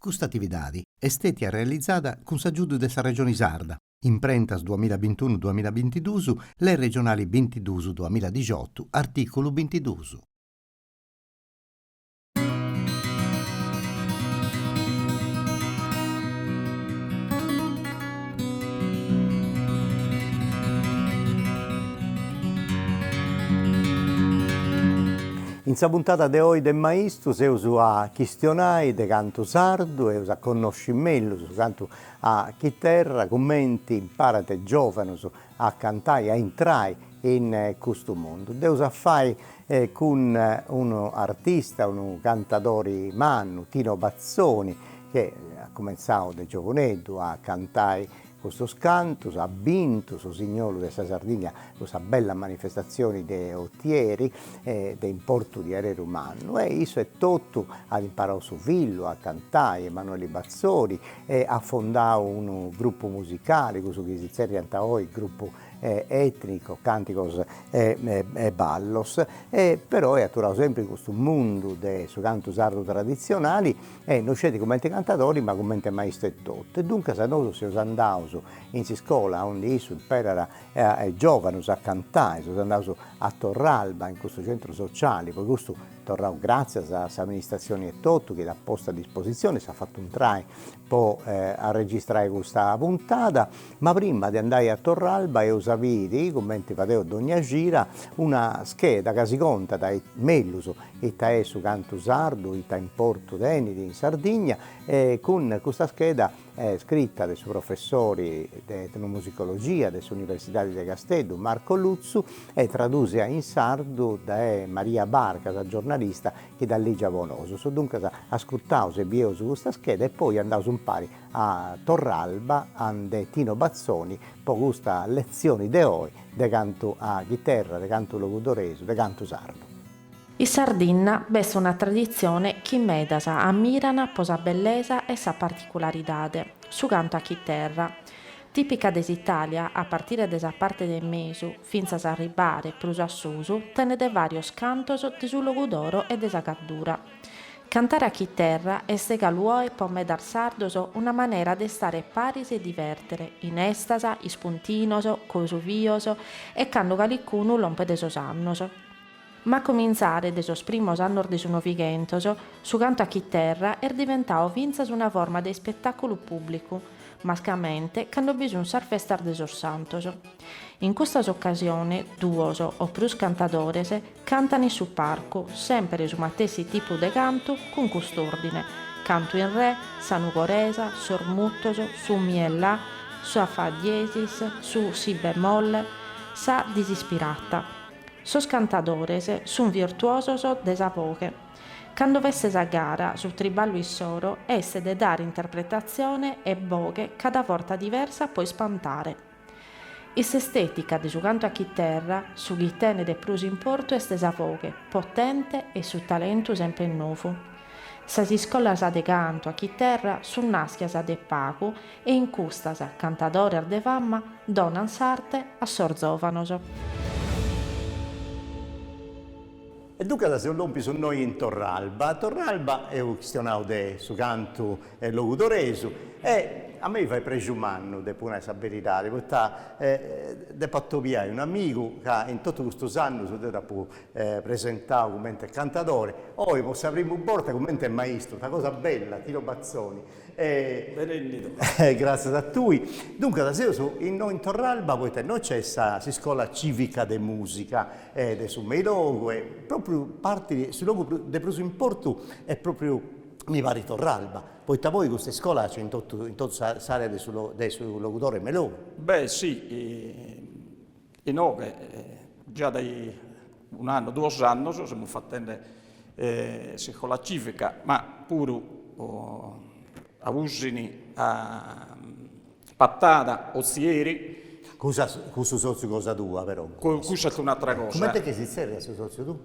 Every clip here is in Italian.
Questa attività è stata realizzata con l'aiuto della Regione Sarda, imprentas 2021-2022, le regionali 22-2018, articolo 22. In sa puntata de oggi de Maistru seus a chistionare de cantu sardu, eus a conoscimento su cantu a chitarra, commenti, imparate giovanos a cantare, a entrare in questo mondo. Deus a fare con un artista, un cantatore mannu, Tino Bazzoni, che ha cominciato da giovanetto a cantare questo cantus, ha vinto su Signolo de sa Sardegna questa bella manifestazione dei ottieri del porto di Areru Mannu, e isso è tutto, ha imparato su Villo a cantare, Emanuele Bazzoni, ha fondato un gruppo musicale, questo che si chiama oggi gruppo etnico, canticos e ballos, però è atturato sempre in questo mondo del canto sardo tradizionali e non siete come cantatori ma come maestri e tutto. E dunque se noi siamo andati in scuola dove isso imparano giovani a cantare, siamo andati a Torralba in questo centro sociale, poi questo tornato grazie all'amministrazione e tutto che l'ha posto a disposizione, si è fatto un try a registrare questa puntata, ma prima di andare a Torralba e usavidi, come ti facevo ogni gira, una scheda che si conta da Mellus e da su canto sardo, e da in Porto d'Enidi in Sardegna, con questa scheda scritta dai suoi professori di etnomusicologia dell'Università di Castello, Marco Luzzu, e traduce in sardo da Maria Barca, la giornalista che da Ligia Bonoso. So dunque ascoltavo se bio su questa scheda e poi andavo un pari a Torralba ande Tino Bazzoni per questa lezione di oggi de canto a chitarra, de canto locutoreso, de canto sardo. In Sardegna veste una tradizione che medasa ammirano per sa bellezza e sa particolaridade, su canto a chitarra, tipica dell'Italia a partire da parte del Mesu, finza a arrivare plus a Susu, tene de varios cantos di su logudoro e de sa caddura. Cantare a chitarra è segaluoe per medar sardoso una maniera di stare paris e divertere, in estasa, ispuntinoso, cosuvioso e quando calicuno lompe de sos annos. Ma a cominciare de sos primos annos de su novigentoso, su canto a chitarra è diventato vinzas una forma di spettacolo pubblico, mascamente quando bisogna sar festar de sos santos. In questa occasione, duos o plus cantadores cantano su parco, sempre su matessi tipo de canto con quest'ordine: canto in re, sanugoresa, sormuttoso, su miella, su a fa diesis, su si bemolle, sa disispirata. Sos cantadores sun virtuosos de sa voce. Quando vesses a gara sul triballo issoro, esse de dare interpretazione e voce cada volta diversa poi spantare. Is estetica di su canto a chitarra, su chittene de plus importo est sa voce, potente e su talento sempre nuovo. Sas iscolas de canto a chitarra sun naschias de pagu e in custas cantadores de fama donan s'arte a sorzovanos. E dunque se lompi su noi in Torralba. Torralba è un questionario su canto locutoresu e a me fa pregiumanno di pure questa verità, perché de pattopiai un amico che in tutti questi anni si è presentato come cantatore, oggi posso aprire un porta come maestro, una cosa bella, Tino Bazzoni. Grazie a tutti. Dunque, da sera in Torralba noi c'è questa scuola civica di musica di su Meilogo e proprio parte sul luogo di più importo è proprio mi pare Torralba. Poi da voi questa scuola c'è in tutta l'area del suo locutore Meilogo? Beh sì, e noi già da un anno, 2 anni siamo facendo scuola civica, ma pure a Usini, a Pattata, Ozieri. Questo socio cosa tua però? Questa è un'altra cosa. Come te che si serve questo socio tu?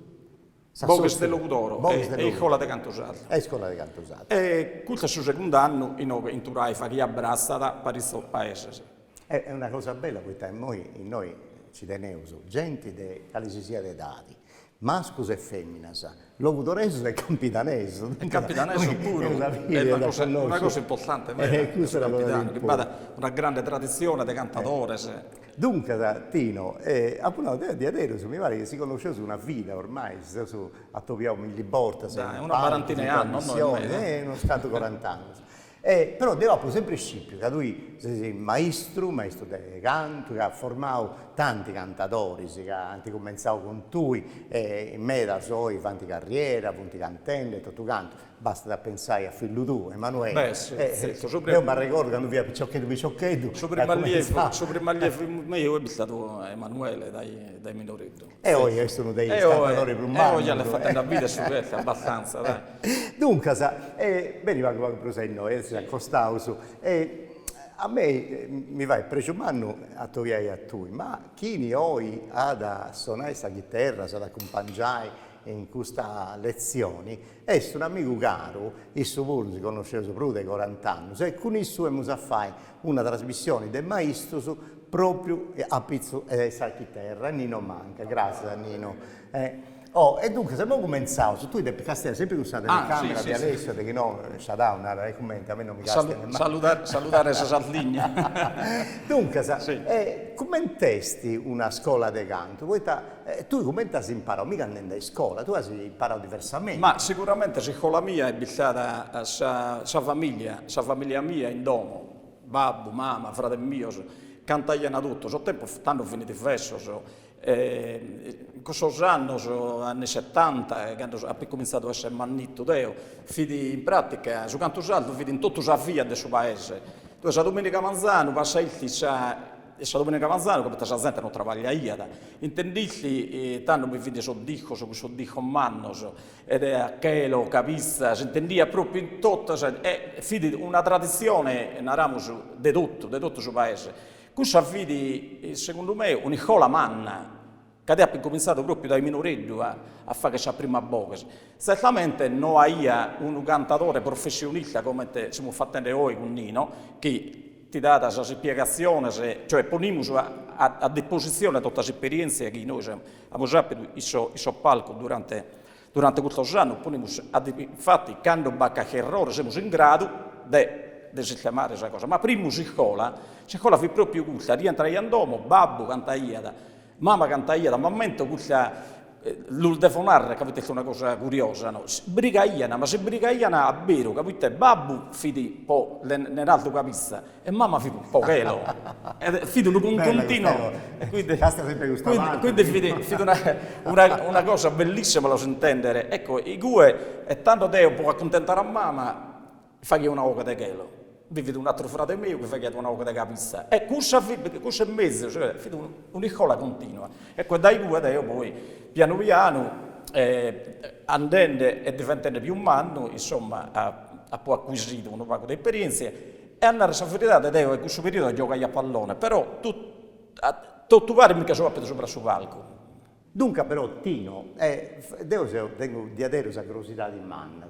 Bogues del Locutoro e scuola di canto sardo. E scuola di canto sardo. E questo è il suo secondo anno in Turai fa chi abbraccia per questo paese. È una cosa bella, perché noi ci teniamo gente che si sia dei dati. mascos e femminas, locutoresos e capitanesos. E capitaneso pure, è una cosa importante, questa è la cosa che vada una grande tradizione di cantatore. Dunque, Tino, appunto, di adesso mi pare che si conosce su una vita ormai, a Topiamo in Liborta, una quarantina di anni, non stato 40 anni. Però devo sempre scipio, che lui è maestro di canto, che ha formato tanti cantatori, che ha cominciato con lui, in meta sui fanti carriera, punti cantelle, tutto canto. Basta da pensare a figlio tu, Emanuele. Beh, sì, io mi ricordo quando via picciochetto. Sopra il maglietto mio è stato Emanuele dai minoretti. E oggi sono dei cantatori più umani. E oggi hanno fatto una vita su questa, abbastanza, dai. Dunque, veniva come prosegno, si accostava su. A me mi va il primo anno a togliere a tu, ma chi oggi ha da suonare questa chitarra, ad accompagnare in questa lezione, è un amico caro, il suo pure si conosce più di 40 anni, e con il suo abbiamo a fare una trasmissione del maestro proprio a pizzo questa chitarra, Nino Manca, grazie a Nino. E dunque, se abbiamo cominciato, tu devi castare sempre con questa telecamera di adesso, perché no, c'ha da una commenti, a me non mi casta salutare Sasarligna. Dunque, come testi una scuola di canto? Tu come ti hai imparato? Mica andando in scuola, tu hai imparato diversamente. Ma sicuramente la scuola mia è stata sa famiglia mia in domo, babbo, mamma, fratello mio, cantavano tutto, so tempo hanno finito il verso. In questi anni 70, quando ho cominciato a essere mannito, fidi in pratica, su canto salto, fidi in tutta la via del suo paese. Tu sei domenica Manzano, passa il questa domenica Manzano, come la gente non lavora, intendisti, tanto mi vidi soddico, mannos, ed è a chelo, capizza, si intendia proprio in tutto, e fidi una tradizione, naramos, di tutto il suo paese. Questa vidi, secondo me, un'icola manna, che ha cominciato proprio dai minoretti a fare questa prima boca. Certamente non ha un cantatore professionista come stiamo facendo oggi con Nino, che ti dà questa spiegazione, cioè poniamo a disposizione tutta l'esperienza che noi abbiamo saputo il palco durante questo anno, infatti quando bacca errore siamo in grado di sistemare questa cosa. Ma prima la scuola fu proprio questa, rientra in domo, babbo cantava, mamma cantava, ma momento questa l'uldefonare, capite, è una cosa curiosa, no? Ma si brigaiano a vero, capite, babbo fidi po' nell'alto capizza e mamma fidi un pochelo, fidi un continuo, quindi fidi una cosa bellissima da intendere. Ecco, i due, e tanto Deo può accontentare a mamma, fagli una oca di chelo. Vive un altro fratello mio che fa una oca di capizza. E questo è mezzo, cioè un'icola continua. Ecco, dai due poi, piano piano, andando e diventando più umano, insomma, ha poi acquisito un po' di esperienze e andare a verità di Deo in questo periodo a giocare a pallone, però tutto pare mica sopra il palco. Dunque però Tino, tengo di avere questa curiosità di manna,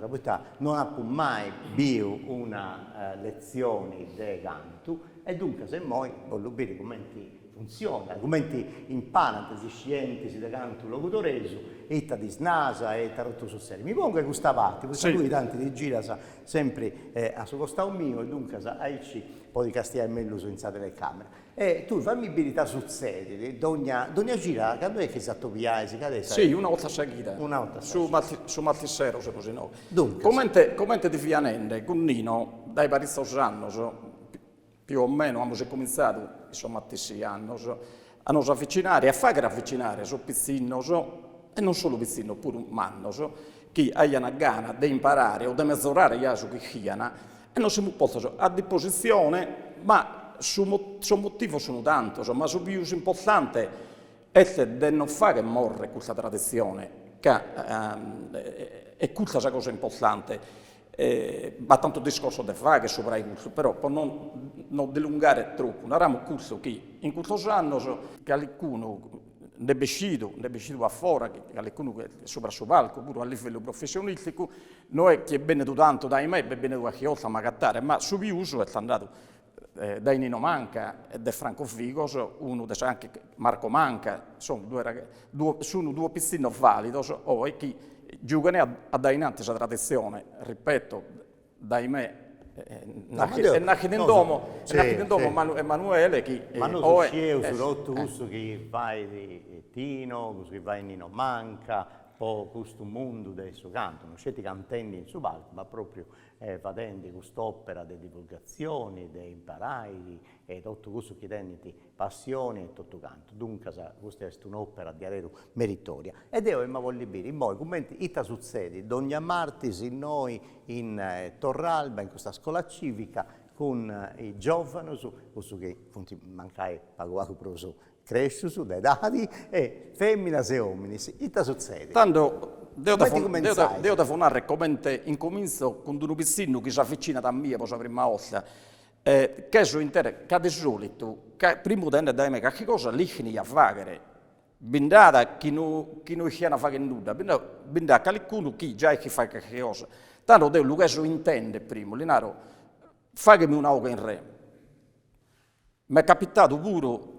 non ha mai visto una lezione di canto e dunque se moi voglio vedere come funziona, come imparano gli scienziati di canto locutoreso, e di snasa e tutto sul serio. Mi pongo questa parte, perché lui tanti di gira sempre a suo costato mio e dunque aici poi di castiare meglio su in telecamera. E tu fammi abilità sul serio, ogni gira, quando è che si attopiai? Sì, una volta seguita. Una volta su Maltissero, se così no. Dunque, come ti fianende, con Nino, dai parizzi anni, più o meno, abbiamo cominciato, insomma, a anni, a nos avvicinare, a fare avvicinare, pizzino, e non solo pizzino, pure manno, che hanno gana di imparare o di mezzorare su chi chiana, e non siamo posto a disposizione, ma su motivo sono tanto, ma su più importante è di non fare morre questa tradizione, che è questa cosa importante. Ma tanto discorso da fare che sopra i cursi, però per non dilungare troppo, narramo curso che in questo anno che qualcuno ne è uscito a fuori, che qualcuno sopra il palco, pure a livello professionistico, non è che è bene tanto da me, è bene qualche volta a magattare, ma su uso è andato di Nino Manca e di Franco Figos, uno anche Marco Manca, sono due pizzini validi, che giocano a dare in questa tradizione, ripeto, dai me. Nasce in domo Emanuele che ma non so su rotto questo che vai di Tino, questo che vai in Nino Manca, poi questo mondo del suo canto, non c'è cantendi in suo palco, ma proprio facendo quest'opera di divulgazione, di imparare e tutto questo che tieni passione e tutto canto. Dunque questa è un'opera di Areru meritoria. Ed io mi voglio dire, in voi commenti, ita succede, Dogna Martis, in noi, in Torralba, in questa scuola civica, con i giovani, questo che manca pagato proprio cresciuto, da edadi, e femmine e uomini. Ita succede. Tanto devo telefonare come incomincio con un pizzino che si avvicina da me per la prima volta. Che so intero, che di solito, prima di andare a che cosa lì a fare? Bindata chi non c'è a fare nulla, bindata qualcuno che già che fa che cosa. Tanto devo che so intende prima, Linaro, fagami una oca in re. Mi è capitato pure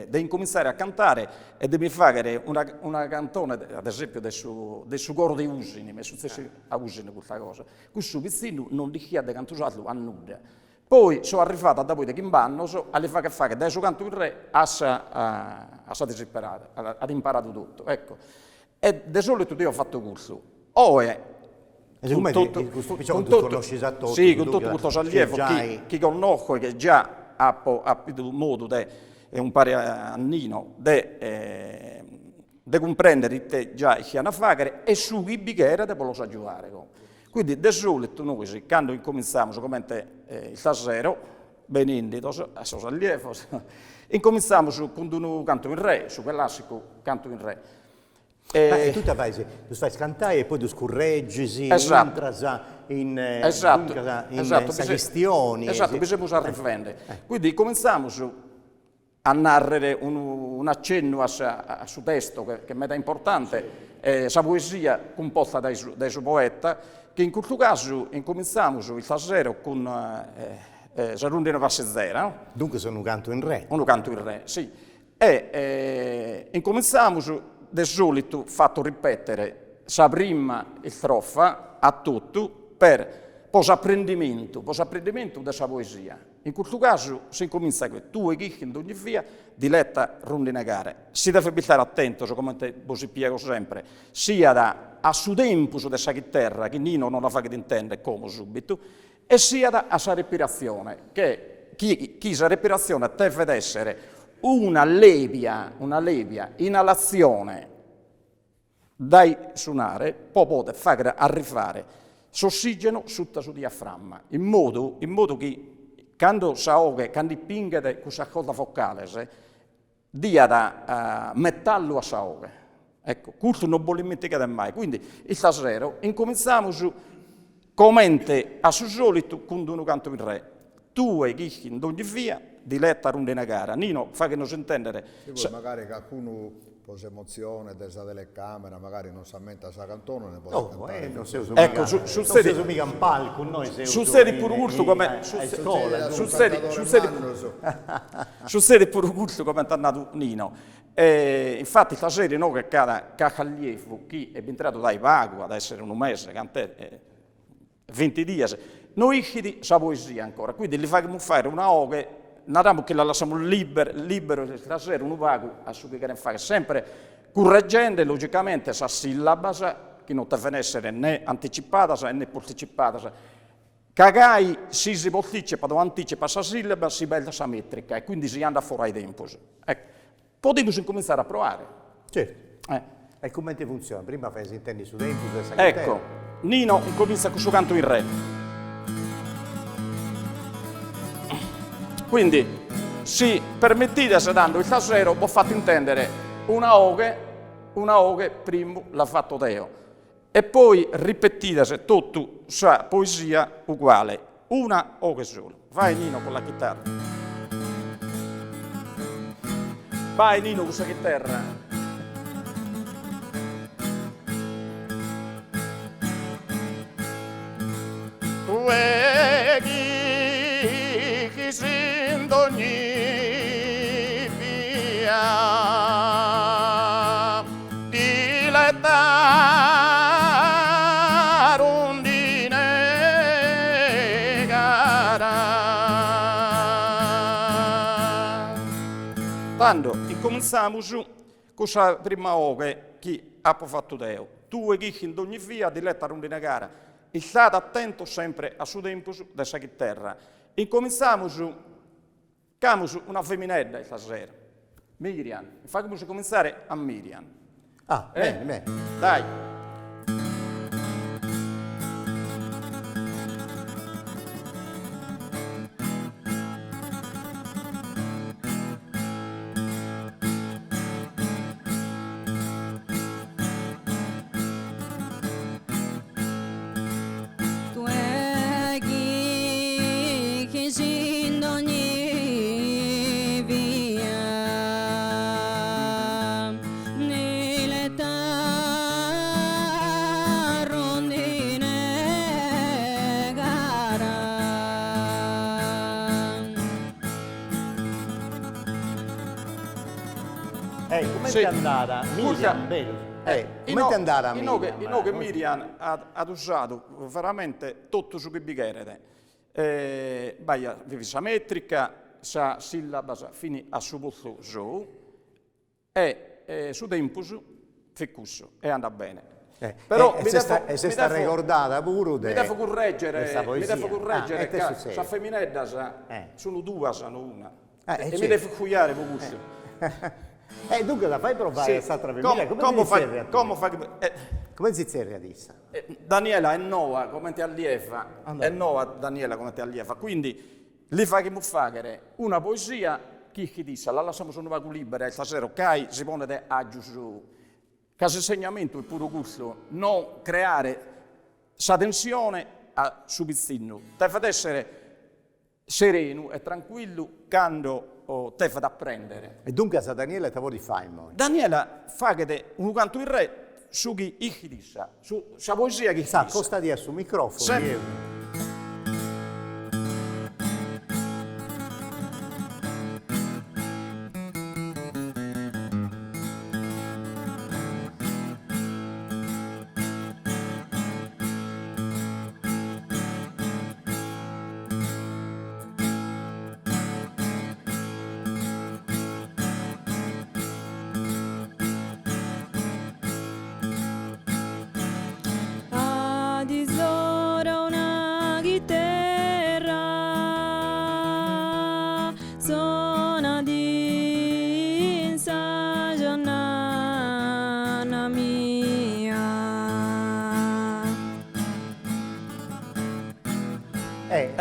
di incominciare a cantare e di mi fare una cantone, ad esempio, del suo coro di Usini, mi è successo a Usini questa cosa. Questo pizzino non li chiede cantusarlo a nulla. Poi sono arrivato da voi di Kimbanno, alle fare dai suo canto in re a sa disperata, ad imparato tutto. Ecco. E di solito io ho fatto corso. O è con tutto questo sollievo che conosco e che già ha avuto modo di un pari annino di comprendere te già che hanno a fare e su chi bicchiere di poterlo giocare. Quindi di solito noi quando incominciamo come il stasera benindi a suo sollievo incominciamo con un canto in re, su quell'assico canto in re. E tu fai cantare e poi tu scorreggi, in sagestioni. Esatto, bisogna rifendere. Quindi cominciamo a narrare un accenno a suo testo che è importante, la poesia composta dai suoi poeta, che in questo caso incominciamo il stasera con la rondine passeggiera. No? Dunque sono un canto in re. Un canto in re, sì. E incominciamo di solito fatto ripetere la prima strofa a tutto per apprendimento della poesia. In questo caso si comincia con tu e chi in ogni via diletta rondinegare. Si deve stare attento, come si spiego sempre, sia a su tempo della chitarra, che Nino non la fa che intende come subito, e sia a sa respirazione, che chi sa respirazione deve essere una levia inalazione dai suonare, poi può fare arrivare l'ossigeno sotto sul diaframma, in modo che quando s'aoga, quando pinga questa cosa focale, dia da metallo a s'aoga. Ecco, questo non vuole dimenticare mai. Quindi, stasera incominciamo come a suo solito con un canto in re. Tu e chi in ogni via, diletta rondina gara. Nino, fa che non si intendere. Magari qualcuno si emoziona della telecamera, magari non si ammenta a cantone, ne può cantare. Non si usa ecco, mica un palco, noi succede pure questo come succede pure questo come è tornato Nino. Infatti stasera no che cada allievo chi è entrato dai Vago ad essere un mese, 20 giorni, noi chiedi la poesia ancora, quindi gli facciamo fare una oche. Nadiamo che la lasciamo libero stasera, un vago a su che fare, sempre correggendo logicamente la sillaba che non deve essere né anticipata né posticipata. Cagai si posticipa, dove anticipa la sillaba, si bella la metrica e quindi si anda fuori ai tempi. Ecco, potremmo incominciare a provare. Certo. E come ti funziona? Prima fai intendi su tempo, ecco, Nino incomincia con il suo canto in re. Quindi, se permettete, se dando il stasera, ho fatto intendere una oghe prima l'ha fatto Deo. E poi ripetite tutta la poesia uguale, una oghe sola. Vai Nino con la chitarra. Vai Nino con la chitarra. Tanto, incominciamo con la prima ore che ha fatto Deo. Tu che in ogni via di letta rondine gara, e state attento sempre a suo tempo da questa terra. Incominciamo con una femminella stasera, Miriam. Facciamo cominciare a Miriam. Ah, bene, bene. Dai. Come ti è andata? Miriam, come ti è andata Miriam? Che Miriam ha usato veramente tutto su che bicchiere. Vivi sa metrica, sa sillaba fino a suo posto su, e su tempo su, ficcusso, e andrà bene. Però mi sta ricordata pure mi devo correggere che la femminella sono due, sono una, e mi devo cuiare per questo. Dunque la fai provare questa femminile? Come si zerra adesso? Daniela è nuova come ti allieva, Daniela come ti allieva, quindi li facciamo fare una poesia che dice, la lasciamo su una libera, stasera che si pone a giusto, che l'insegnamento è pure questo, non creare questa tensione a subizzino, deve essere sereno e tranquillo quando te fa da prendere. E dunque a Daniela te vuoi fare? Daniela fa che un canto il re su chi disse, su la poesia che sa, costa di sul microfono.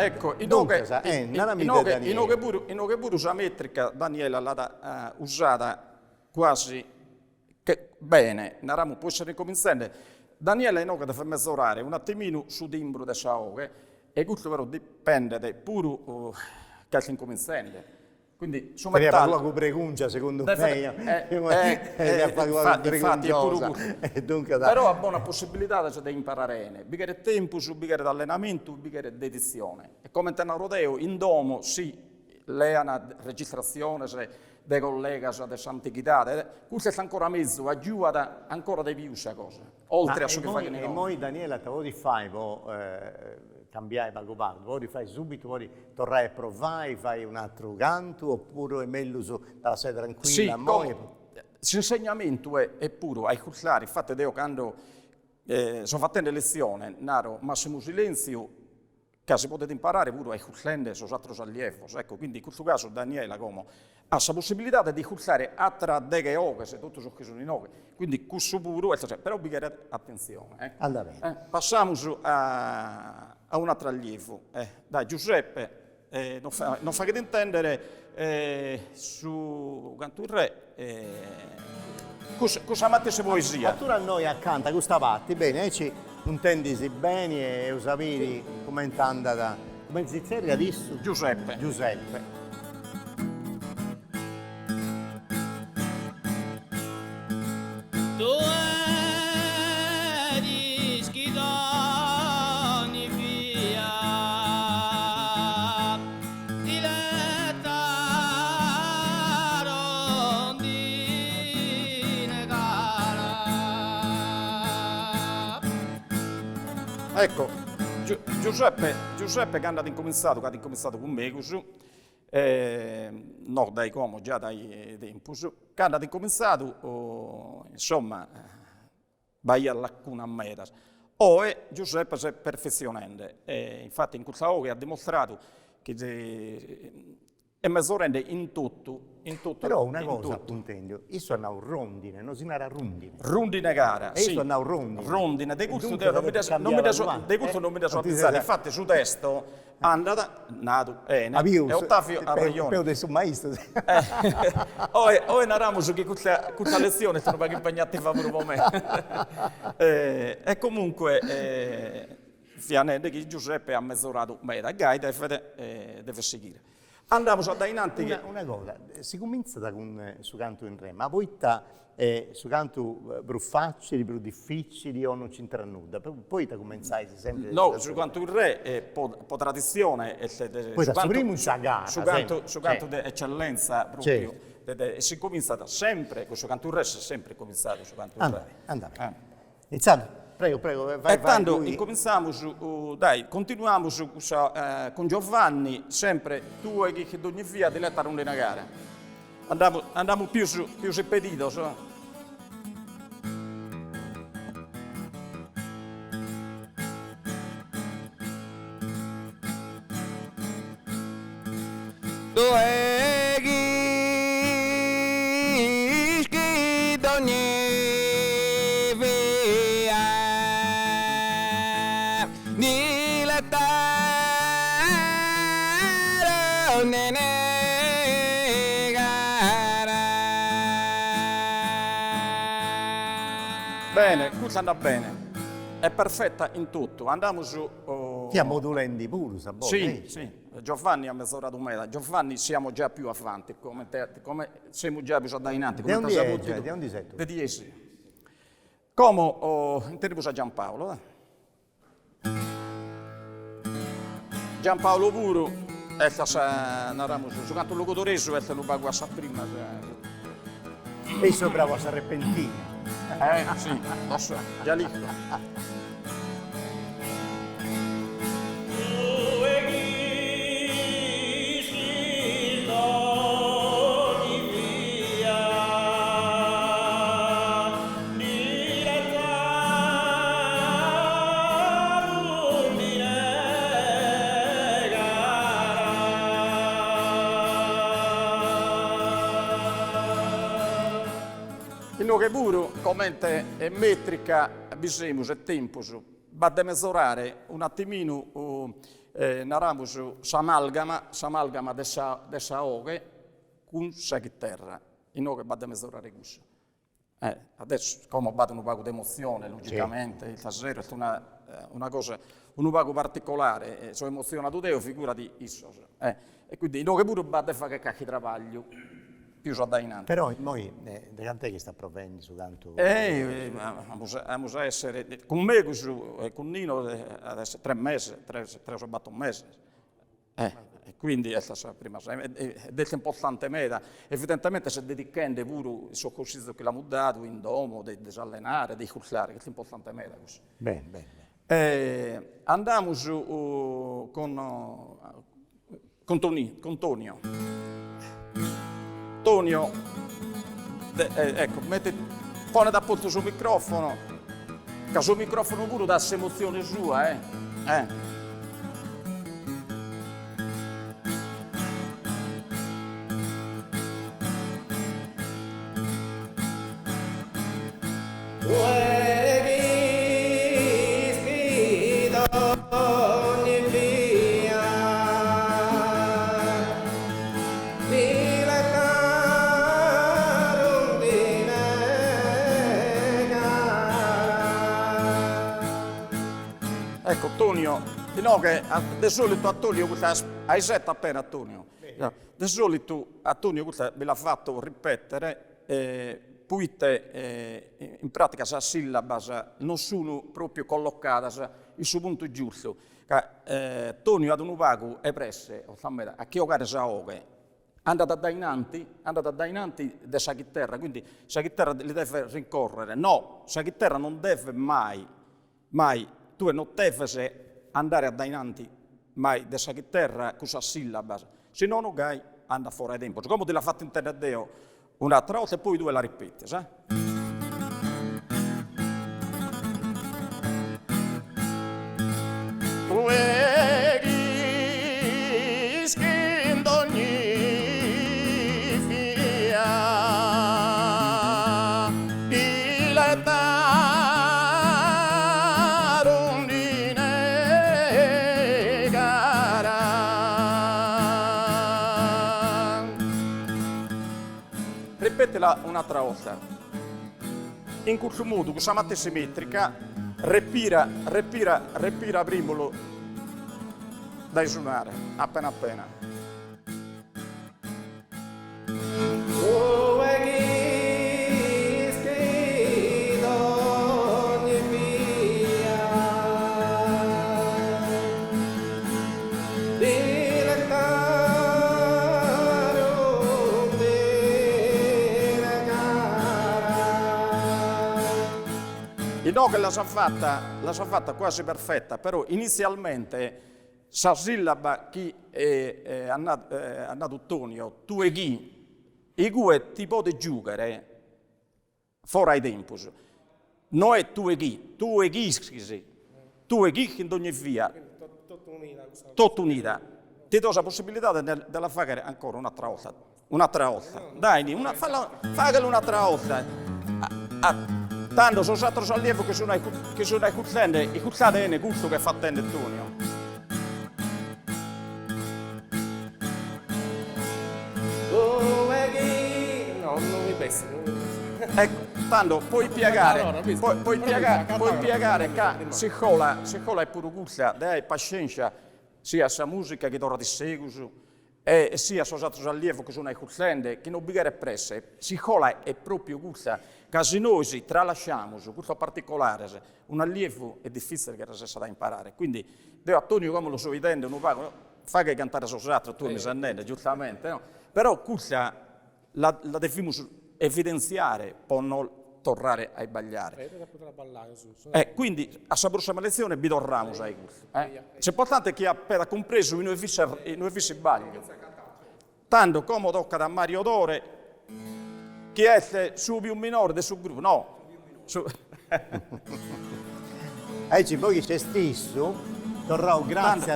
Ecco, dunque, pure la metrica Daniela l'ha usata quasi bene, naramo può essere incominciante. Daniela che deve mezz'orare un attimino su timbro del saoche e questo però dipende pure che si incominciante. Quindi su metallo la preguncia secondo me però ha buona possibilità di imparare bicchiere tempo su bicchiere di allenamento bicchiere di dedizione e come te rodeo in domo sì lei ha una registrazione dei colleghi dell'antichità questo è ancora mezzo aiuta ancora di più questa cosa oltre a ciò che fa che ne noi Daniela te vuoi fare cambiare la copardo, vuoi fai subito, vuoi tornare a provare, fai un altro canto oppure è meglio dalla sede tranquilla? Sì, l'insegnamento è puro, ai cursari, infatti io quando sono fatto le lezioni, naro massimo silenzio, che si potete imparare pure ai cursari, sono altri allievi, ecco, quindi in questo caso Daniela come ha la possibilità di cursare a tra deghe ore, se tutto ciò che sono in ore, quindi questo puro, però bisogna attenzione. Passiamo a un altro allievo. Dai, Giuseppe, non fa che intendere su Canto il Re, cosa mattese poesia. Tu a noi accanta questa parte, bene, ci intendisi bene e usaviri commentando da... Come si dice adesso? Giuseppe. Ecco, Giuseppe che ha incominciato con me, no, dai come, già dai tempus, che hanno incominciato, insomma, vai all'alcuna meta. Ora Giuseppe si è perfezionando, infatti in questa ora ha dimostrato che è misurante in tutto. Però una in cosa, tutto. appunto, io sono un rondine, non si narra rondine. Rondine gara, E io sì. sono un rondine. Rondine, di questo Dunque non mi deve da cambiare so avanti, di questo non mi da so non ti pensare. sei- Infatti su testo andata, nato, e Ottavio ha ragione. Però adesso maestro. Ora narramo su che questa lezione sono perché impegnati a fare con me. E comunque, finalmente che Giuseppe ha misurato bene, Gai deve seguire. Andiamo a dai innanti che... Una cosa, si comincia su canto in re, ma poi su canto bruffacili, più difficili o non c'entra nulla, poi da cominciare sempre... No, su quanto il re è po' tradizione, Poi da primo in sagata, su canto di eccellenza proprio, si comincia sempre, questo canto il re si è sempre cominciato su canto il re. Andiamo. Iniziamo. Prego, vai. E tanto lui. incominciamo continuiamo con Giovanni, sempre tu e che ogni via di lettare una gara. Andiamo più ripetito. Bene, questo andrà bene. È perfetta in tutto. Andiamo su... Ti ha modulendi pure, sa Sì. Giovanni ha misurato meta. Giovanni siamo già più avanti, come siamo già più avanti. Di onde sei tu? Di 10. Come intendiamo a Giampaolo. Giampaolo puro, narramo su canto locutoreso, e lo pago a prima. E sono bravo a sarrepentina. Sì, lo so, già lì. Che pure, come è metrica, bisogna e tempo, va a misurare un attimino, narramo s'amalgama dessa oghe con sa chitarra, in oghe va a misurare questo. Adesso, come vado un poco di emozione, logicamente, il tasero è una cosa, un poco particolare, sono emozionato io, figurati isso. E quindi in oghe pure va a fare che travaglio. Più soddinante. Però noi, da quant'è che sta provvedendo su tanto? Vamos a essere, con me con Nino adesso 3 mesi, 3 o 4 mesi. E quindi è stata la prima, è importante meta. Evidentemente si dedicando pure il suo corso che l'ha mudato in domo, di allenare, di cullare, che è importante meta. Bene. Andiamo con Tonio. Tonio, ecco, pone da posto sul microfono, che sul microfono pure dà emozione sua, Ecco, Tonio, no, che di solito a Tonio, hai sentito appena a Tonio, di solito a Tonio me l'ha fatto ripetere, poi in pratica la sillaba non sono proprio collocate il suo punto giusto. Tonio ad un uvago è presse, a che ogare sa oghe, andata dainanti della chitarra, quindi la chitarra li deve rincorrere. No, la chitarra non deve mai, tu non devi andare a dainanti mai della chitarra con la sillaba, se no non gai anda fuori ai tempo. Come te l'ha fatto intendere Dio un'altra volta e poi tu la ripeti, sai? Ripetela un'altra volta. In questo modo, con questa matta simmetrica, respira primolo dai suonare, appena appena. E no, che la sa fatta quasi perfetta, però inizialmente sa sillaba che è andato Tonio, tu e chi, e gue ti può giocare fuori ai tempi. Non è tu e chi, scusi, tu e chi che in ogni via, tutto unita. Ti do la possibilità di fare ancora un'altra volta. Dai, fagelo un'altra volta. Tanto sono stato allievo che sono ai cuzzende, i cuzzate ne gusto che fa tende Tonio. No, non mi pensi. Ecco, tanto puoi piegare che si cola e pure guzza, dai pazienza, sia sa musica che d'ora di segusu, e sia sono stato allievo che sono ai cuzzende, che non bigare presse, si cola è proprio guzza. Che se noi ci tralasciamo su questo particolare, un allievo è difficile che si da imparare. Quindi, io a Tonio, come lo sto vedendo, non fa che cantare sosatto, tu mi sai, giustamente, no? Però questa la dobbiamo evidenziare per non tornare a sbagliare. Quindi, a questa prossima lezione, vi torniamo ai cursi. C'è importante che abbia compreso i nuovi sbagli. Tanto come tocca da Mario Dore, che è su più minore del suo gruppo, no. Poi c'è stesso, torrò grazie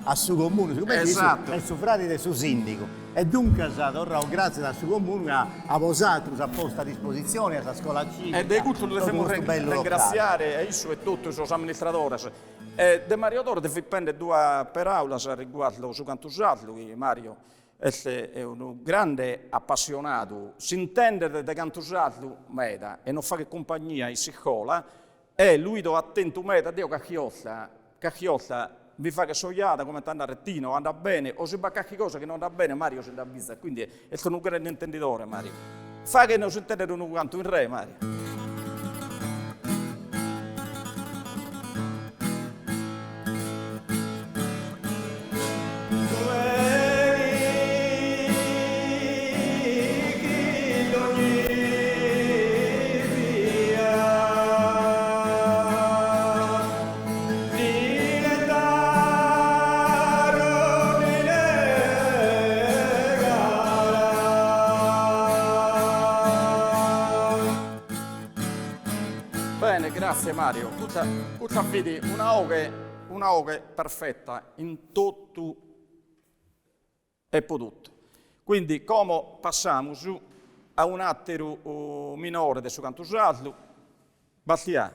a suo comune, esatto. È il suo frate del suo sindaco. E dunque torrò grazie al suo comune a posato a posta a disposizione, a scuola civica. E di questo dobbiamo ringraziare Isso e tutti i suoi amministratori. De Mario Dore deve prendere due parole riguardo su quanto usato, Mario. È un grande appassionato, si intende di cantusarlo meda e non fa che compagnia in scuola e lui do attento meda, Dio cacchiossa vi fa che sogliata come sta a rettino, anda bene, o se va qualche cosa che non anda bene, Mario si dà vista, quindi è un grande intenditore Mario. Fa che non si intende uno quanto in re Mario. Grazie Mario, tutta vedi una oche perfetta in tutto e prodotto. Quindi come passiamo su a un altro minore del suo canto usato, Bastiano,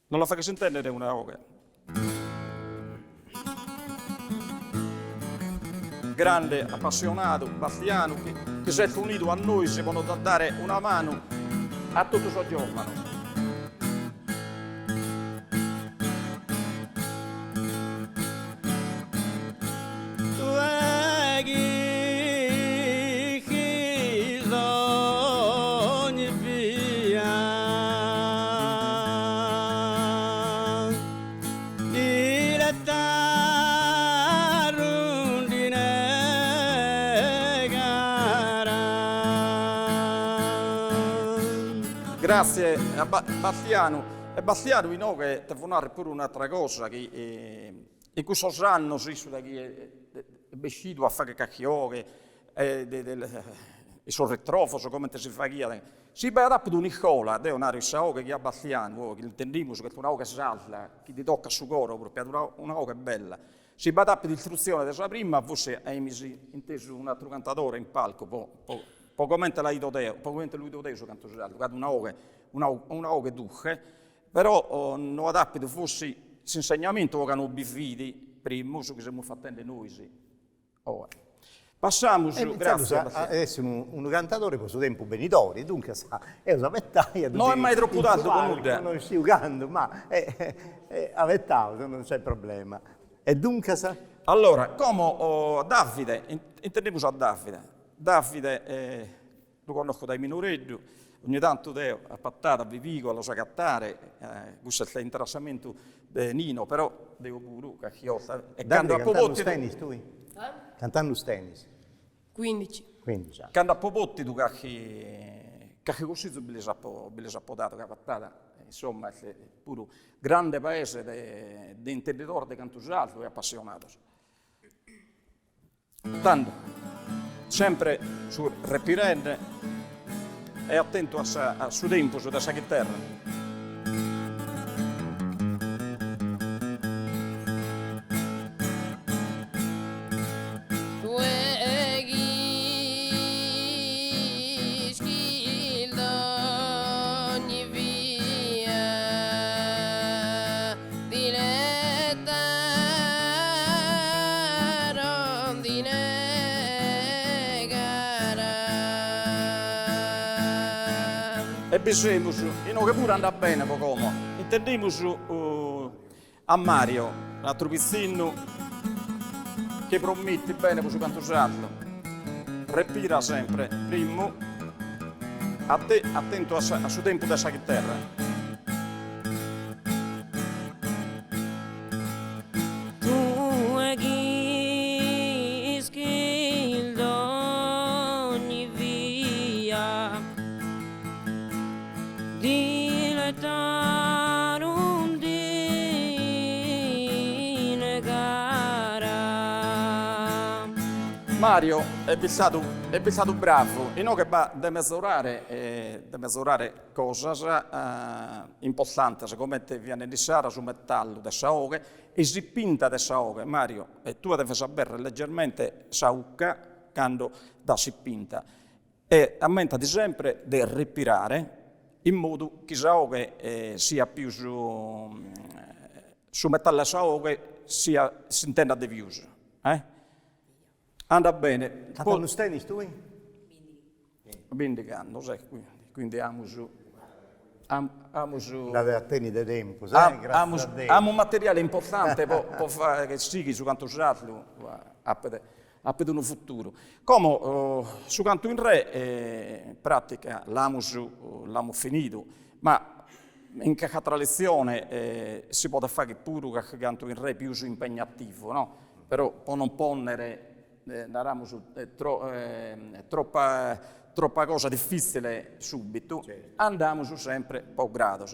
non la fa che sentire una oche. Grande, appassionato, Bastiano, che si è unito a noi, si può dare una mano a tutto il suo giorno. Grazie a Bastiano. E Bastiano, vi no, che devo fare pure un'altra cosa, che in questo anno vestito a fare cacchiore, il suo retrofoso, come si fa chi. Si va a un'icola, è una risauga che è abbastanza, che intendiamo che è una cosa salta, che ti tocca su coro, proprio una cosa bella. Si va a l'istruzione della prima, forse hai inteso un altro cantatore in palco, poco mente l'hai detto, poco mente lui detto su canto salto, una cosa duce, però non adapto forse l'insegnamento che hanno bifidi prima, che siamo fatti noi. Passiamo su, grazie. Adesso un cantatore questo tempo benitori, dunque è una vettaglia. Non è mai troppo tanto comunque. Non sto giocando, ma a vettaglia non c'è problema. E dunque sa? Allora, come Davide, intendiamo a Davide. Davide lo conosco dai minoreggi, ogni tanto Deo a pattata, a vivico, lo sa cattare, questo è l'interessamento di Nino, però devo pure cacchiotta. E quando a Popotti tennis tu? Cantando tennis. 15. 15 anni. Quando a Popotti tu cacchi così bile sappotato, capattata, insomma, è pure grande paese di intenditori di canto salto e appassionato. Tanto, sempre sul repirende e attento al suo tempo, sulla sua chitarra. E bisogna, che pure andrà bene, come intendiamo a Mario, un altro pizzino che promette bene per quanto salto, respira sempre, primo, attento al suo tempo da chitarra. Mario è stato bravo e non che va da misurare cose importanti, come viene di Sara su metallo da saoche e si pinta da saoche. Mario, tu devi sapere leggermente saucca quando da si pinta e aumenta sempre di respirare in modo che saoche sia più su metallo saoche si intenda di più. Andrà bene. Cantando tennis tu? Vendicando, quindi amo su. La tennis di tempo, amo un materiale importante per fare che stighi su canto salto a per un futuro. Come su canto in re, in pratica l'amo finito, ma in che altra lezione si può fare pure che canto in re più impegnativo, no? Però può non ponere troppa cosa difficile subito, andiamo sempre un po' grado.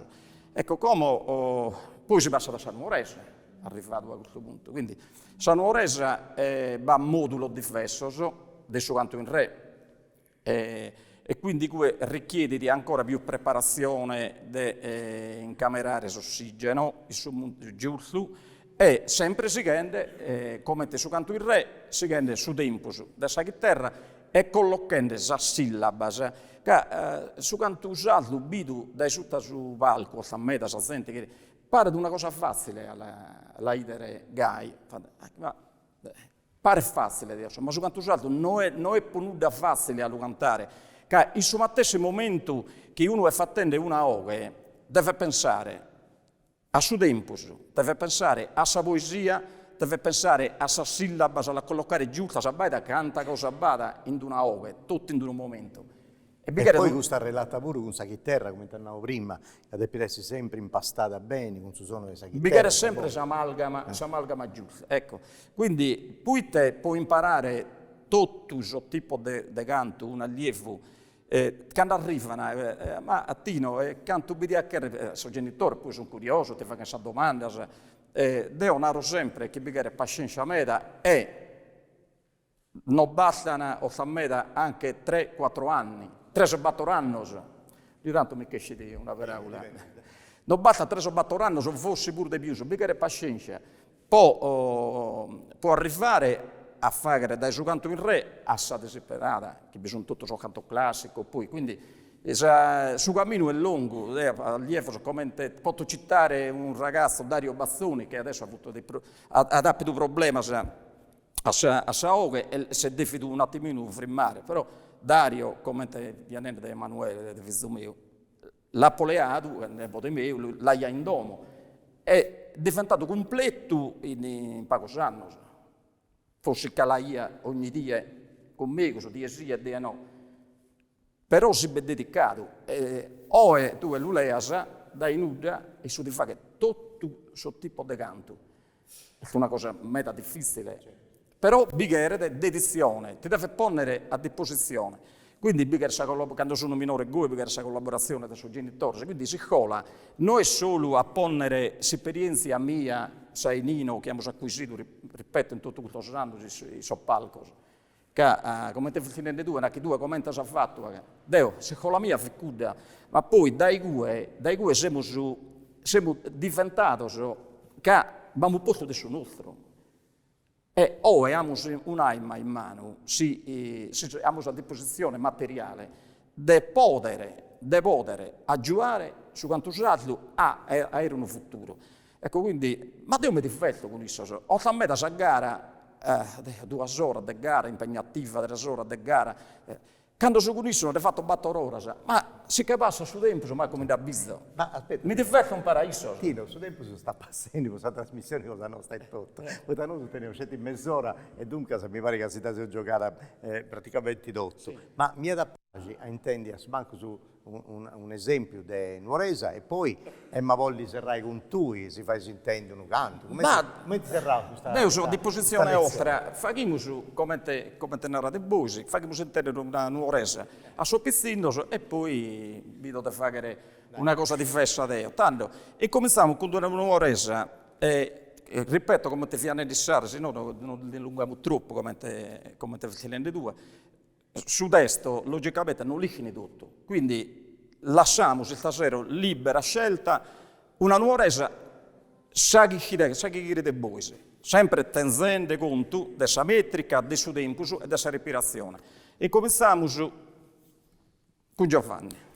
Ecco, come poi si passa da San Moresa, arrivato a questo punto. Quindi San Moresa va a modulo diverso del suo canto in re e quindi richiede di ancora più preparazione di incamerare l'ossigeno, il suo giusto. E sempre si rende, come su canto il re, si rende su tempo della chitarra e collocando la sillaba, che su canto usato, bidu dai sotto su palco, sta meta, sa gente che pare di una cosa facile alla idere gai, pare facile, ma su canto usato non è ponuta facile a cantare, che in suo stesso momento che uno è fattendo una ore, deve pensare a suo tempo, deve pensare a sa poesia, deve pensare a sa sillaba, a collocare giusta, sa baita canta cosa bada in una ove, tutto in un momento. E poi questa relata pure con sa chitarra, come tornavo prima, che deve essere sempre impastata bene con il suono della chitarra. Bigare sempre si amalgama giusta. Ecco, quindi poi te puoi imparare tutto questo tipo di canto, un allievo, quando arrivano, ma a Tino, canto bidia che sono genitore, poi sono curioso, ti fanno questa domanda, devo naro sempre che bigare pazienza meda e non bastano o s'ammeda anche 3-4 anni, 3-4 anni, di tanto mi esce di una parola. Non basta 3-4 anni, se fossi pure di più, bigare pazienza, può arrivare a fare dai suo canto in re a sa disperata, che bisogna tutto suo canto classico, poi, quindi su cammino è lungo, posso citare un ragazzo, Dario Bazzoni, che adesso ha avuto ha più problemi a Saoghe e si è definito un attimino frimmare, però Dario, come viene da Emanuele, di figlio mio, l'ha poleato, nepote mio, l'ha in domo, è diventato completo in pochi anni. Forse che l'ha ogni dia con me, su dia sì e dia no. Però si è dedicato, o tu e l'uleasa, dai nuda e su di fare tutto questo tipo di canto. È una cosa meta difficile, però bighere di dedizione, ti deve porre a disposizione. Quindi quando sono minore bighere la collaborazione dei suoi genitori, quindi si scuola non è solo a porre esperienze a mia, sai Nino, che abbiamo acquisito, ripeto, in tutto questo anno, i soppalcos, che come te finendo due, anche due commenti si è fatto, Deo, se con la mia ficuda, ma poi dai due siamo diventati che abbiamo posto del suo nostro. E o abbiamo un'arma in mano, abbiamo a disposizione materiale, di poter aggiungere su quanto usato a avere un futuro. Ecco, quindi, ma Dio mi difetto con questo. Ho a me da gara, 2 ore di gara impegnativa, 3 ore di gara. Quando sono con questo non ho fatto 4 ore, ma si che passa su tempo, ma come da bisogno. Ma aspetta, mi difetto un paradiso. Tino, su tempo si sta passando questa trasmissione con la nostra è tutto. Poi da noi teniamo scelto in mezz'ora e dunque mi pare che si sia giocata praticamente d'otto. Sì. Ma mi da a intendi a sbanco su un esempio di Nuoresa e poi Emma Volli serrai con tui, si fa sintende un canto. Come ti serrà questa? Io sono a disposizione oltre, facciamo come te narrate voi, facciamo sentire una Nuoresa a suo pizzino e poi vi dovete fare una cosa diversa da io. Tanto, e cominciamo con una Nuoresa, ripeto come te fiane di sare, se no non dilunghiamo troppo come te facendo due. Su testo, logicamente, non lichini tutto. Quindi lasciamo stasera libera scelta una Nuoresa sa chi de voi, sempre tenendo conto della metrica, del suo tempo e della respirazione. E cominciamo con Giovanni.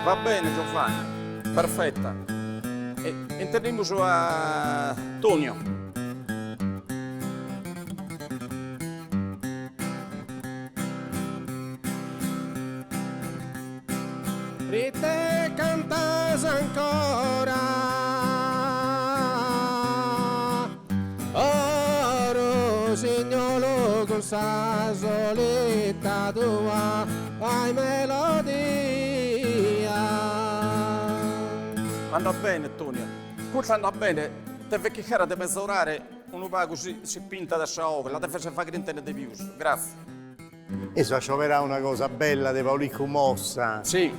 Va bene Giovanni, perfetta. E entriamo su a Tonio. Rite cantas ancora, oro signolo con sa solita tua, ai melodia. Andrà bene Tonio, questo andrà bene, deve che era di mezz'orare, uno va così si pinta da sciaove, la deve fare intendere di più, grazie. E so scioverà una cosa bella di Paulico Mossa. Sì,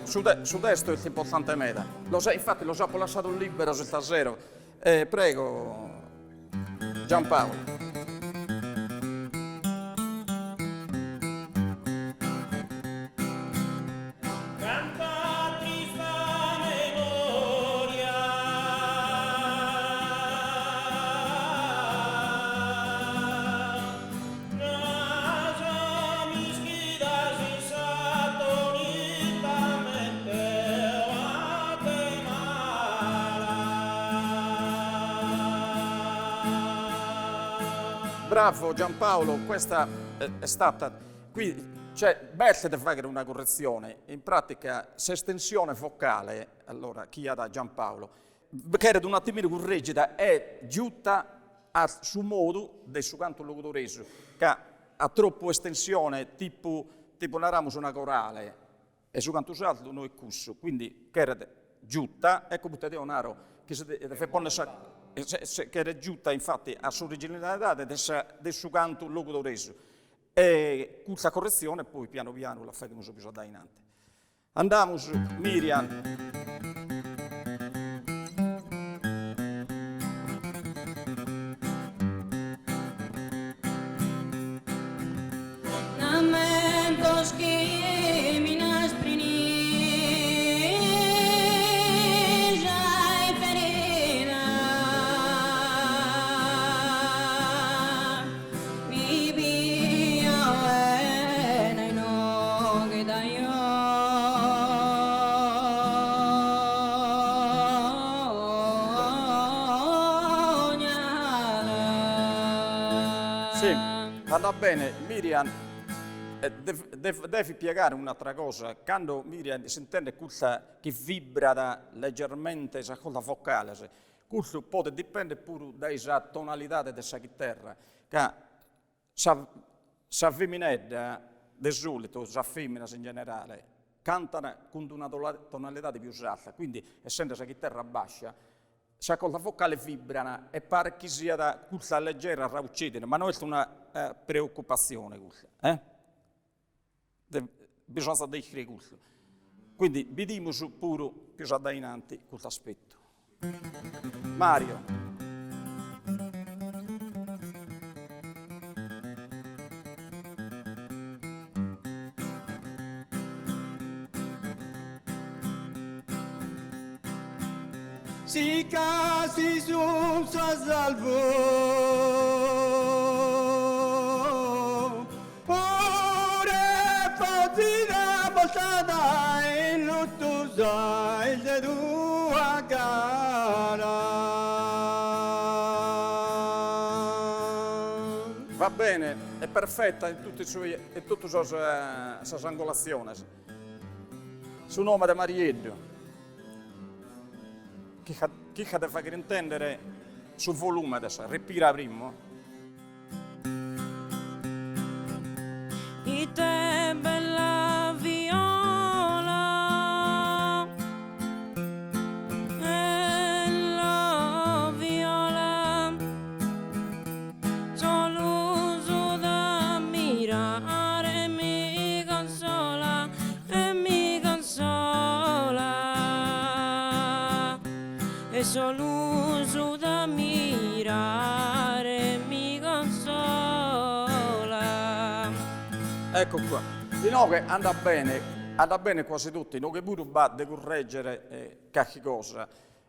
su testo è importante meta. Lo sai, infatti lo so, ho lasciato libero stasera. Prego, Giampaolo. Bravo Giampaolo, questa è stata qui Cioè, basta di fare una correzione, in pratica, se estensione focale, allora, chi ha da Giampaolo, che era un attimino correggita, è giutta a su modo del suo canto locutoreso, che ha troppo estensione, tipo narramos una corale, e su canto salto noi cusso, quindi che era giutta, ecco potete onaro, che si deve ponere che era giutta infatti a sua originalità del suo canto locutoreso. E questa correzione poi piano piano la faremo più da in avanti. Andiamo su Miriam. Va bene, Miriam, devi spiegare un'altra cosa. Quando Miriam si intende questa che vibra leggermente la cosa vocale, questo può dipendere pure dalla tonalità della chitarra, che la femminetta, di solito, la femmina in generale, cantano con una tonalità di più alta, quindi essendo la chitarra bassa, la cosa vocale vibrana e pare che sia da questa leggera raucedine, ma non è una preoccupazione questa. Bisogna dire questo. Quindi vediamo pure più da in avanti questo aspetto. Mario. Si casi sul salvo, ora fazzi da voltata e luttusa il de tua cara. Va bene, è perfetta in tutte le sue angolazioni. Su nome di Mariello. Chi deve far intendere sul volume adesso, respira prima. E te bella viola, e la viola, solo uso da mirare mi consola e mi consola. E solo uso da mirare mi consola. Ecco qua. Di no che anda bene quasi tutti, non che pure va a correggere qualche cosa.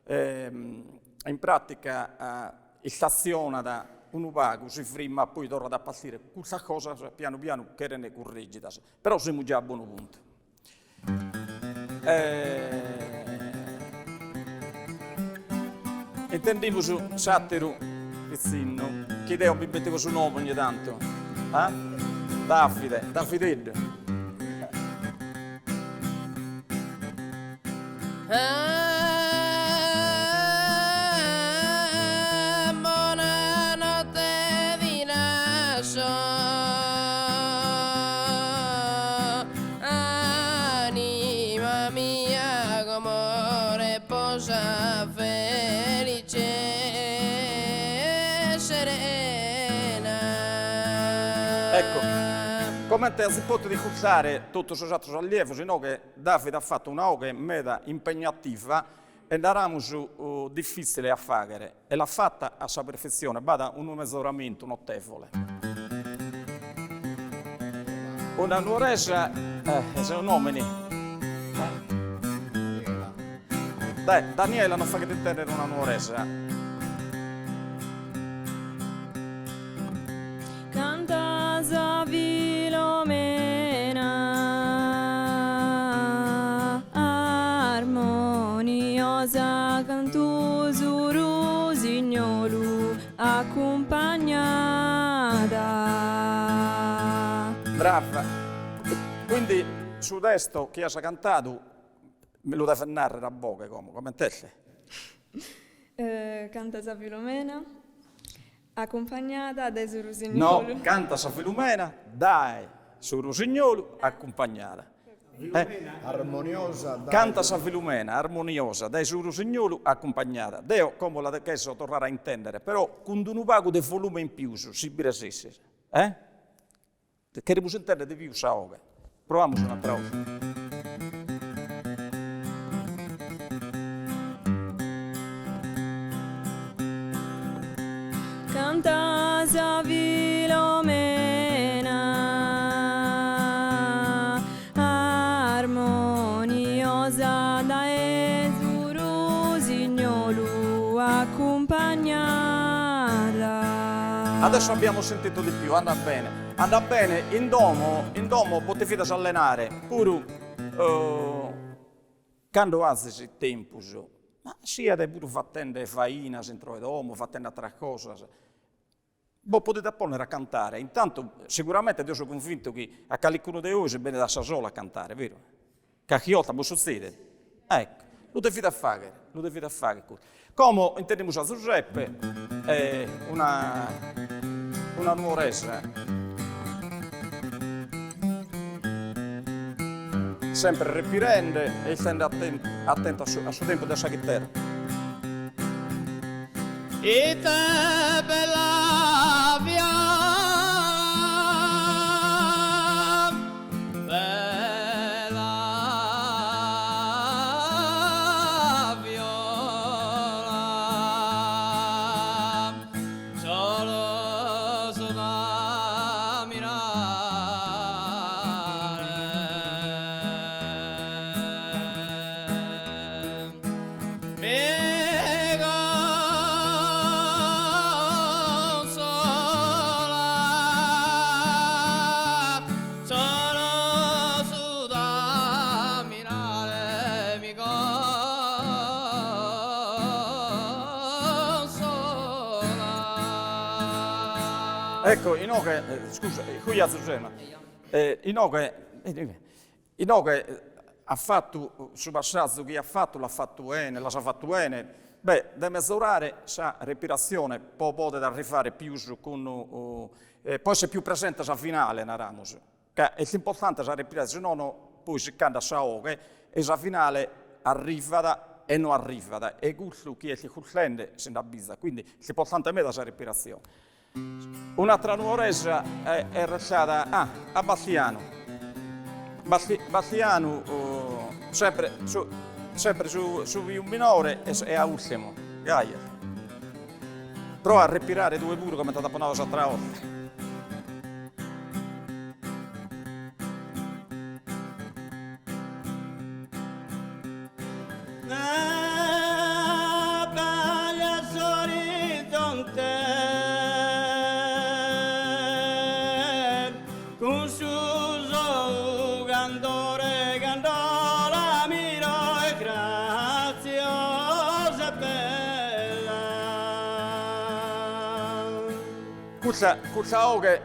In pratica staziona da un vago, si ferma, poi torna a partire. Questa cosa piano piano che ne correggita. Però siamo già a buon punto. Intendiamo su Sattero Pizzino, che Deo mi mettevo su nome ogni tanto. Davide. Buonanotte vi lascio, anima mia come posa felice serena. Ecco, come si può ricordare tutto questo altro allievo, sino che Davide ha fatto una opera meta impegnativa e eravamo difficile a fare e l'ha fatta a sua perfezione, bada un miglioramento notevole. Una nuoresa, sono nomini. Dai, Daniela non fa che intendere una nuoresa. Canta Filomena, armoniosa cantu su Rosignolu accompagnata. Brava. Quindi su testo chi ha cantato me lo deve narrare a bocca come te. Canta sa Filomena, accompagnata dai suoi No, rossignoli. canta sa Filumena, dai su Rosignolo accompagnata. Armoniosa, dai. Canta sa Filumena, armoniosa, dai su Rosignolo accompagnata. Deo, come la che so tornare a intendere, però con un pago di volume in più, si birasesse. Che intendere di più sa oga. Proviamo un'altra volta. Canta sa Filomena, armoniosa dai suoi rossignoli accompagnata. Adesso abbiamo sentito di più, anda bene, in domo potete allenare, pure quando avete tempo, ma sia pure fattende faina dentro il domo, fattende altre cose. Voi potete apporre a cantare, intanto sicuramente io sono convinto che a qualcuno di voi è bene da sola a cantare, vero? Che volta può succedere? Ecco, lo dovete fare, Come intendiamo a Giuseppe, una nuoresa, sempre respirante e stando attento al suo tempo da sa chitarra. E te bella via, bella viola, solo sulla mirare mi consola. Ecco, scusa, qui a Zuzema, Inoche ha fatto su passaggio che ha fatto, l'ha fatto bene, la sa fatto bene. Beh, da misurare sa respirazione, poi potete rifare più con, può essere più presente sa finale, naramos. Che è l'importante sa respirazione, no, poi si canta sa oche, e sa finale arriva e non arriva, e questo che è il cullende si avvisa, quindi l'importante è la sa respirazione. Un'altra nuoresa è restata a Bastiano. Bastiano sempre su un minore e a ultimo. Gaia. Prova a respirare due pure come è stata buona l'altra volta.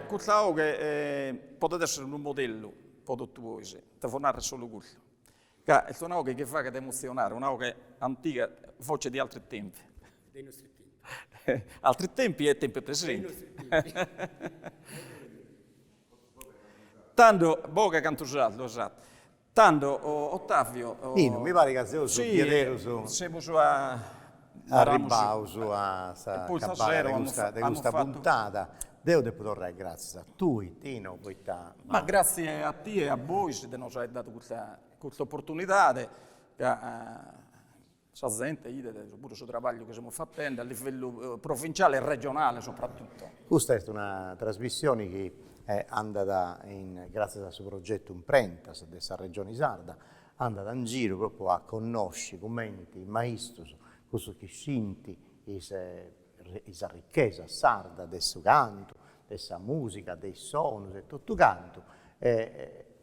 Questa oche potete essere un modello per tutti voi, per fare solo questo. È una oche che fa che emozionare, una oche antica, voce di altri tempi. Dei nostri tempi. Altri tempi e tempi presenti. Tanto, boga cantusato, esatto. Tanto, Ottavio... Nino, mi pare che sia su Piedero su... Siamo su a Arribausu a cabale di questa puntata. Deo te potrà grazie a tu, Tino, ma grazie a te e a voi che ci avete dato questa opportunità sa gente pure sul lavoro che stiamo facendo a livello provinciale e regionale soprattutto. Questa è una trasmissione che è andata grazie al suo progetto Imprentas della regione sarda, è andata in giro proprio a conoscere commenti, maestri, questo che scinti, questa ricchezza sarda del suo canto, della musica, dei suoni, di tutto canto,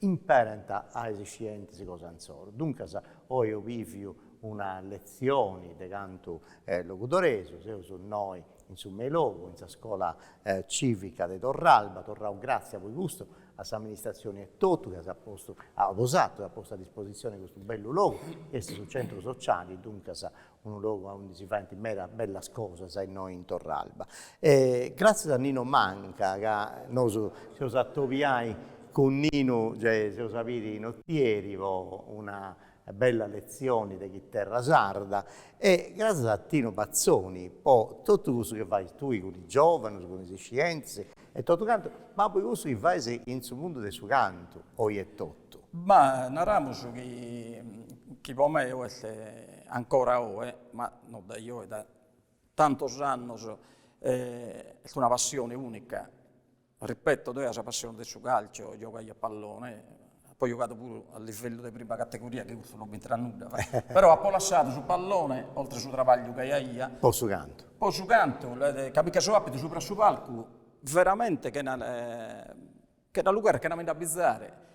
imparano a esistenti di cosa ancora. Dunque, oggi vi una lezione di canto locutoreso, se sono noi in su Melogo, in scuola civica di Torralba, grazie a voi gusto, a amministrazione e tutto, che ha usato, ha posto a disposizione questo bello luogo, che è sul centro sociale, dunque un luogo dove si fa bella cosa, sai, noi in Torralba. Grazie a Nino Manca, che noi siamo attoviai con Nino, cioè, siamo sapiti i nottieri, una bella lezione di chitarra sarda, e grazie a Tino Bazzoni, poi tutto questo che fai tu con i giovani, con le scienze e tutto canto, ma poi questo che fai in sul mondo del suo canto, poi è tutto. Ma narramo che per me è ancora ma non da io, è da tanti anni, è una passione unica. Ripeto, tu hai la passione del suo calcio, giocai a pallone, poi ho giocato pure a livello di prima categoria, che questo non mi entra nulla. Però ho lasciato sul pallone, oltre al travaglio che hai io. Poi su canto. Poi su canto, capisco che sono abito sopra sul palco, veramente che è un luogo che non mi da bizzare.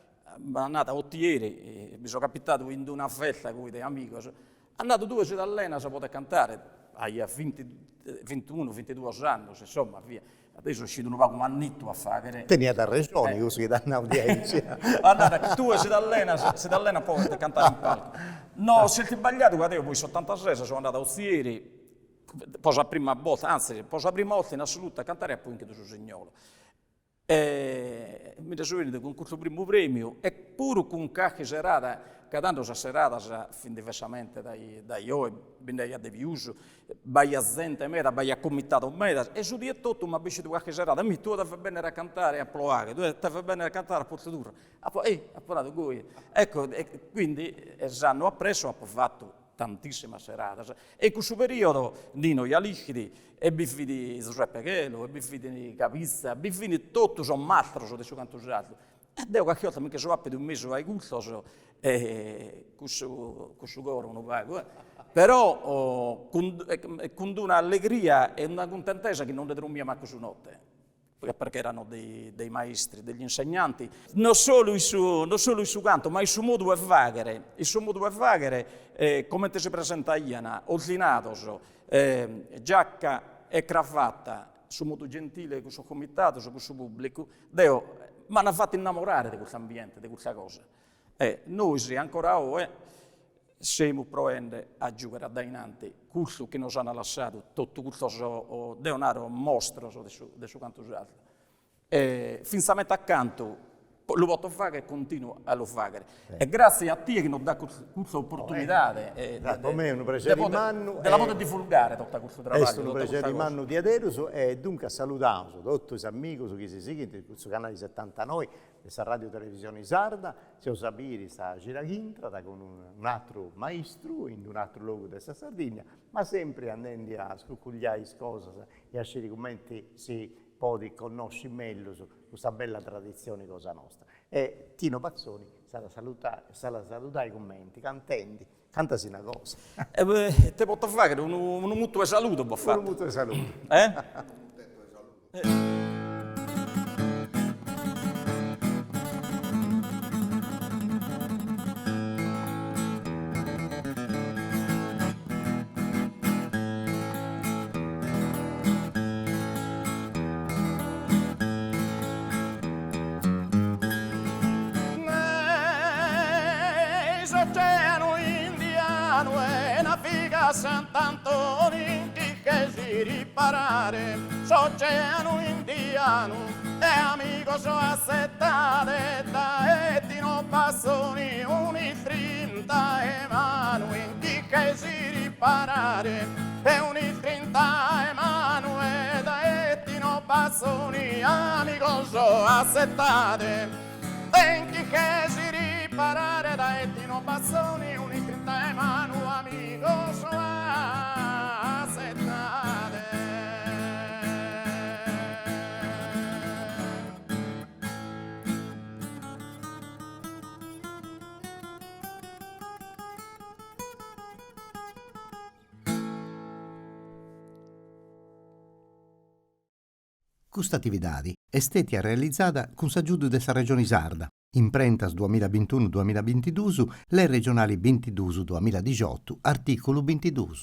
Sono andato 8 ieri, mi sono capitato in una festa con dei amici. Sono andato 2 ore all'Ena, si poteva cantare, hai 21-22 anni, insomma, via. Adesso è uscito un po' come annetto a fare. Tenia da regioni, così che danno audienza. Guardate, tu sei d'allena poi per cantare in palco. No, se ti sbagliato, guarda, io poi 76 sono andato a Ostieri, poi la prima volta, anzi, poi la prima volta in assoluto a cantare a poi anche su Signolo. Mi sono venuto con questo primo premio, e pure con qualche serata, che tanto la serata fin diversamente da io, quindi a deviuso, vai a gente meta, vai a comitato meta, e su di tutto mi ha visto qualche serata, tu devi bene a cantare a provare, tu devi bene a cantare a pozzatura, ha parlato con ecco, quindi hanno appresso, ha fatto tantissime serate, e in questo periodo Nino Ialichidi, e biffi di Giuseppe Chelo, e biffi di Capizza, e biffi di tutto, sono mastro del suo canto usato. E devo qualche volta mica so di un mese ai gusto, e questo coro non pago. Però con una allegria e una contentezza che non le dormia manco su notte, perché erano dei maestri, degli insegnanti, non solo il suo canto, ma il suo modo di fare. Il suo modo di fare, come si presenta Iana, ordinato, giacca e cravatta, su modo gentile con il suo comitato, con il suo pubblico, mi hanno fatto innamorare di questo ambiente, di questa cosa. Noi ancora oggi siamo provando a giocare davanti questo che ci hanno lasciato, tutto questo denaro mostro del suo canto usato. Finalmente accanto lo posso fare e continuo a lo fare. E grazie a te che non dà questa opportunità per me è un piacere di manno della poter divulgare tutto questo è travaglio. un piacere di manno di adesso, e dunque salutiamo tutti gli amici che si seguono questo canale 79 questa radio televisione sarda, siamo sapere sta Giragintra con un altro maestro in un altro luogo della Sardegna, ma sempre andando a scuccugliare cose e a scegliere commenti si può conoscere meglio su questa bella tradizione cosa nostra. E Tino Bazzoni sarà salutare i commenti, cantasi una cosa. Te posso fare un mutuo saluto, può fare. Un mutuo saluto. Sant'Antonio che si riparare, s'oceano indiano e amico so assettate da Ettino Bassoni, uni 30 Emanuele che si riparare e uni 30 Emanuele da Ettino Bassoni, amico so assettate tenchi che si riparare da Ettino Bassoni, uni 30 Emanuele amico so Questa attività è stata realizzata con l'aiuto della Regione Sarda, imprentas 2021-2022, le regionali 22-2018, articolo 22.